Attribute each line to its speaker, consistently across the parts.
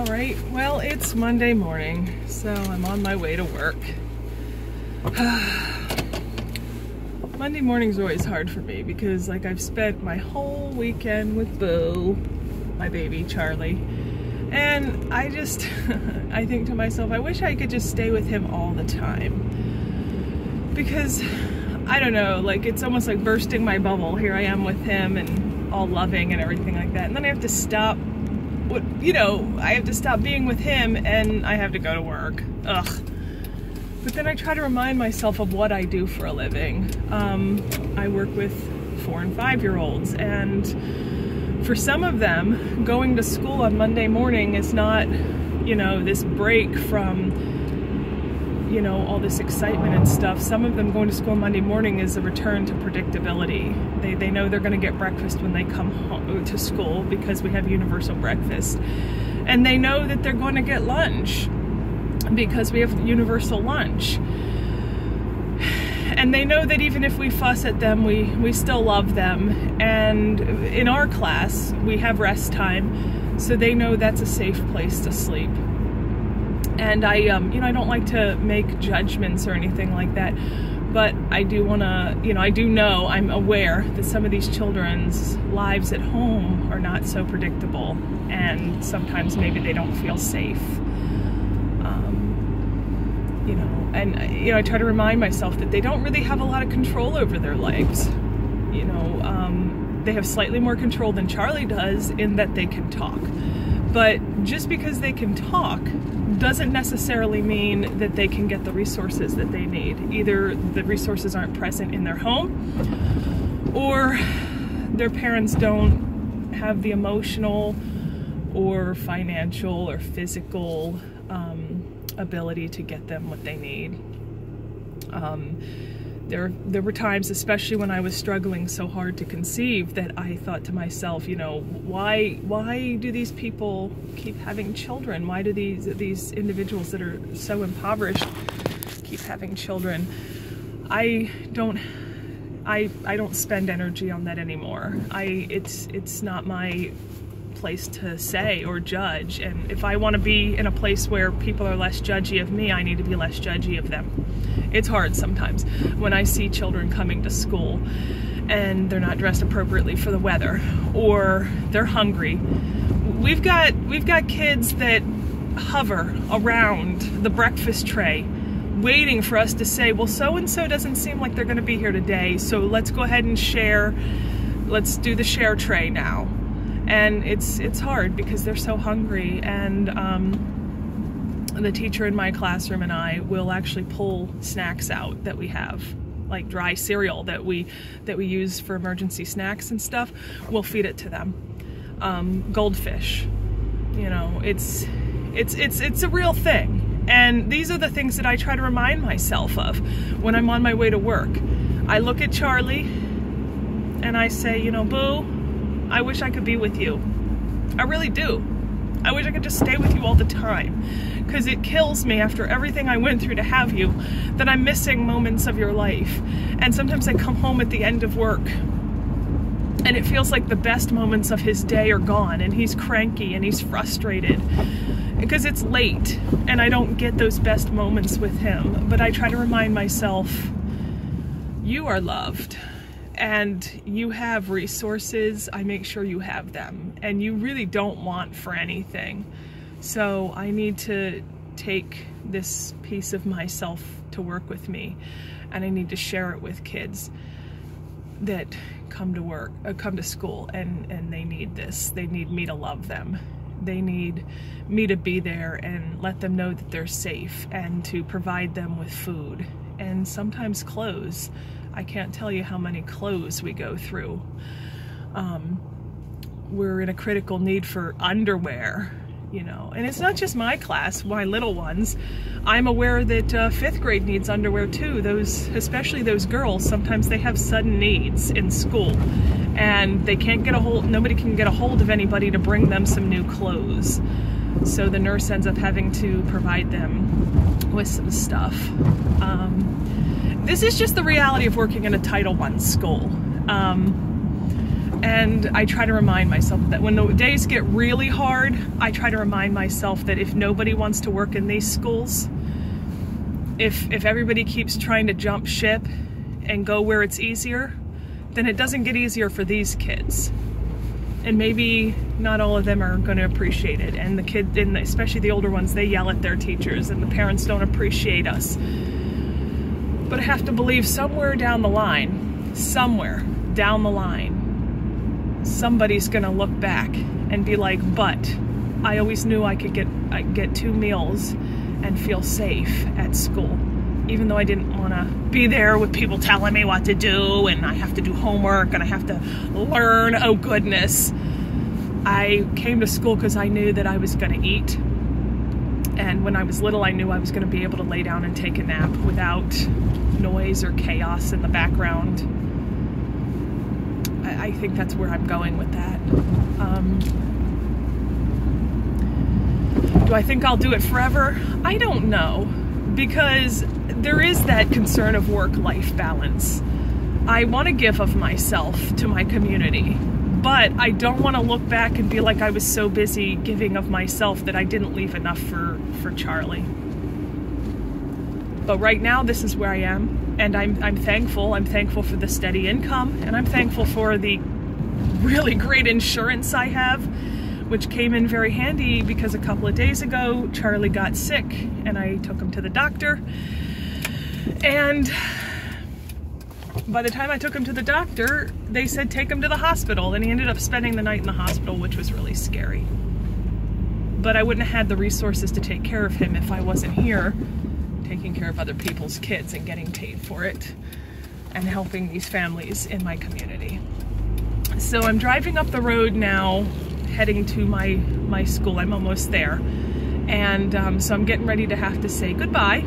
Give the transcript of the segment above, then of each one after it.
Speaker 1: Alright, well, it's Monday morning, so I'm on my way to work. Monday mornings are always hard for me because, like, I've spent my whole weekend with Boo, my baby, Charlie, and I think to myself, I wish I could just stay with him all the time. Because, I don't know, like, it's almost like bursting my bubble. Here I am with him and all loving and everything like that, and then I have to stop. I have to stop being with him and I have to go to work. Ugh. But then I try to remind myself of what I do for a living. I work with 4- and 5-year-olds, and for some of them, going to school on Monday morning is not, this break from, all this excitement and stuff. Some of them going to school Monday morning is a return to predictability. They know they're going to get breakfast when they come home to school because we have universal breakfast. And they know that they're going to get lunch because we have universal lunch. And they know that even if we fuss at them, we still love them. And in our class, we have rest time, so they know that's a safe place to sleep. And I don't like to make judgments or anything like that, but I do want to, I'm aware that some of these children's lives at home are not so predictable, and sometimes maybe they don't feel safe. I try to remind myself that they don't really have a lot of control over their lives. They have slightly more control than Charlie does in that they can talk. But just because they can talk doesn't necessarily mean that they can get the resources that they need. Either the resources aren't present in their home, or their parents don't have the emotional or financial or physical ability to get them what they need. There were times, especially when I was struggling so hard to conceive, that I thought to myself, why do these people keep having children? Why do these individuals that are so impoverished keep having children? I don't spend energy on that anymore. It's not my place to say or judge, and if I want to be in a place where people are less judgy of me, I need to be less judgy of them. It's hard sometimes when I see children coming to school and they're not dressed appropriately for the weather, or they're hungry. We've got kids that hover around the breakfast tray waiting for us to say, well, so-and-so doesn't seem like they're going to be here today, so let's go ahead and share. Let's do the share tray now. And it's hard because they're so hungry, and the teacher in my classroom and I will actually pull snacks out that we have, like dry cereal that we use for emergency snacks and stuff. We'll feed it to them. Goldfish, it's a real thing. And these are the things that I try to remind myself of when I'm on my way to work. I look at Charlie and I say, Boo, I wish I could be with you. I really do. I wish I could just stay with you all the time, because it kills me after everything I went through to have you that I'm missing moments of your life. And sometimes I come home at the end of work and it feels like the best moments of his day are gone, and he's cranky and he's frustrated because it's late and I don't get those best moments with him. But I try to remind myself, you are loved. And you have resources. I make sure you have them, and you really don't want for anything. So I need to take this piece of myself to work with me, and I need to share it with kids that come to school, and they need this. They need me to love them. They need me to be there and let them know that they're safe, and to provide them with food and sometimes clothes. I can't tell you how many clothes we go through. We're in a critical need for underwear, and it's not just my class, my little ones. I'm aware that 5th grade needs underwear too. Especially those girls, sometimes they have sudden needs in school, and they can't nobody can get a hold of anybody to bring them some new clothes. So the nurse ends up having to provide them with some stuff. This is just the reality of working in a Title I school. And I try to remind myself that when the days get really hard, I try to remind myself that if nobody wants to work in these schools, if everybody keeps trying to jump ship and go where it's easier, then it doesn't get easier for these kids. And maybe not all of them are going to appreciate it. And the kids, and especially the older ones, they yell at their teachers, and the parents don't appreciate us. But I have to believe somewhere down the line, somebody's going to look back and be like, but I always knew I'd get 2 meals and feel safe at school. Even though I didn't want to be there with people telling me what to do, and I have to do homework, and I have to learn, oh goodness. I came to school because I knew that I was going to eat. And when I was little, I knew I was going to be able to lay down and take a nap without noise or chaos in the background. I think that's where I'm going with that. Do I think I'll do it forever? I don't know, because there is that concern of work-life balance. I want to give of myself to my community, but I don't want to look back and be like I was so busy giving of myself that I didn't leave enough for Charlie. But right now, this is where I am, and I'm thankful. I'm thankful for the steady income, and I'm thankful for the really great insurance I have, which came in very handy because a couple of days ago, Charlie got sick, and I took him to the doctor. And by the time I took him to the doctor, they said take him to the hospital, and he ended up spending the night in the hospital, which was really scary. But I wouldn't have had the resources to take care of him if I wasn't here taking care of other people's kids and getting paid for it and helping these families in my community. So I'm driving up the road now, heading to my school. I'm almost there. And so I'm getting ready to have to say goodbye.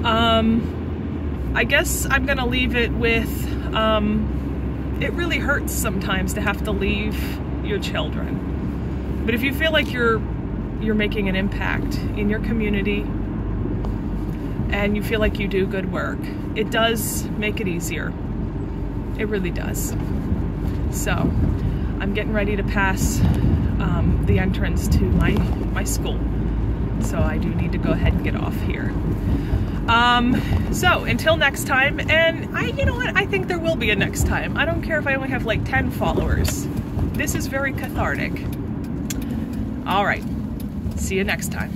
Speaker 1: I guess I'm gonna leave it with, it really hurts sometimes to have to leave your children. But if you feel like you're making an impact in your community and you feel like you do good work, it does make it easier. It really does. So I'm getting ready to pass the entrance to my school. So I do need to go ahead and get off here. So until next time, and you know what, I think there will be a next time. I don't care if I only have like 10 followers. This is very cathartic. All right, see you next time.